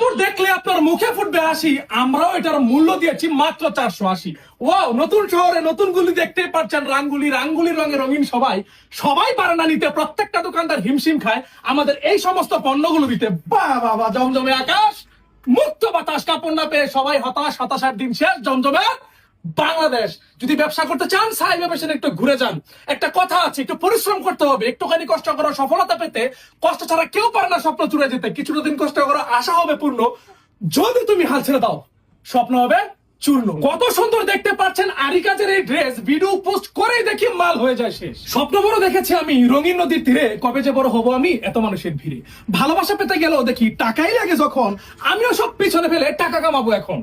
কাপড় দেখলে আপনার মুখে ফুটবে হাসি, আমরাও এটার মূল্য দিয়েছি মাত্র 480। ওয়াও, নতুন শহরে নতুন গুলি দেখতে পাচ্ছেন, রাঙ্গুলির রঙে রঙিন সবাই সবাই পারে না নিতে, প্রত্যেকটা দোকানদার হিমশিম খায় আমাদের এই সমস্ত পণ্যগুলো দিতে। বাহ বাহ বাহ, জমজমে আকাশ, মুক্ত বাতাস, কাপড় না পেয়ে সবাই হতাশার দিন শেষ। জমজমে বাংলাদেশ। যদি ব্যবসা করতে চান সাইবা ফ্যাশনে একটু ঘুরে যান। একটা কথা আছে, একটু পরিশ্রম করতে হবে, একটুখানি কষ্ট করো সফলতা পেতে। কষ্ট ছাড়া কেউ পারে না স্বপ্ন চুরে যেতে। কিছুটা দিন কষ্ট করো, আশা হবে পূর্ণ। যদি তুমি হাল ছেড়ে দাও, স্বপ্ন হবে চূর্ণ। কত সুন্দর দেখতে পাচ্ছেন আরি কাজের এই ড্রেস, ভিডিও পোস্ট করেই দেখি মাল হয়ে যায় শেষ। স্বপ্ন বড় দেখেছি আমি রঙিন নদীর তীরে, কবে যে বড় হব আমি এত মানুষের ভিড়ে। ভালোবাসা পেতে গেলেও দেখি টাকাই লাগে যখন, আমিও সব পিছনে ফেলে টাকা কামাবো এখন।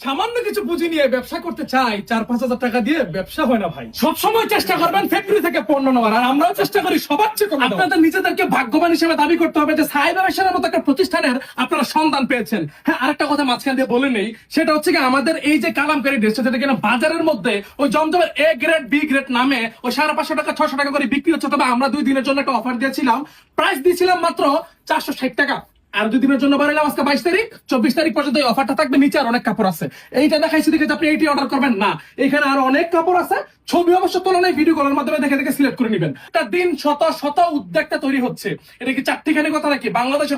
সামান্য কিছু পুঁজি নিয়ে ব্যবসা করতে চাই, 4-5 হাজার টাকা দিয়ে ব্যবসা হয় না ভাই। সবসময় চেষ্টা করবেন ফ্যাক্টরি থেকে পণ্য নেওয়ার, আর আমরাও চেষ্টা করি সবার চেয়ে কম। আপনাদের নিজেদেরকে ভাগ্যবান হিসেবে দাবি করতে হবে যে সাইবা ফ্যাশনের মতো একটা প্রতিষ্ঠানের আপনারা সন্ধান পেয়েছেন। হ্যাঁ, আরেকটা কথা মাঝখান দিয়ে বলে নেই, সেটা হচ্ছে কি আমাদের এই যে কালামকারী ড্রেসটা, যেটা কিনা বাজারের মধ্যে ওই জমজমের A গ্রেড B গ্রেড নামে ওই 550 টাকা 600 টাকা করে বিক্রি হচ্ছে, তবে আমরা 2 দিনের জন্য একটা অফার দিয়েছিলাম, প্রাইস দিয়েছিলাম মাত্র 460 টাকা। আর 2 দিনের জন্য বাড়াইলাম আজকে 22 তারিখ, 24 তারিখ পর্যন্ত এই অফারটা থাকবে। নিচে আর অনেক কাপড় আছে, এইটা দেখাইছি দেখে আপনি এইটি অর্ডার করবেন না, এখানে আরো অনেক কাপড় আছে। ছবি অবশ্য তুলনায় ভিডিও কলের মাধ্যমে দেখে দেখে সিলেক্ট করে নেবেন। একটা দিন শত শত উদ্যোক্তা তৈরি হচ্ছে, এটা কি চারটিখানি কথা নাকি? বাংলাদেশের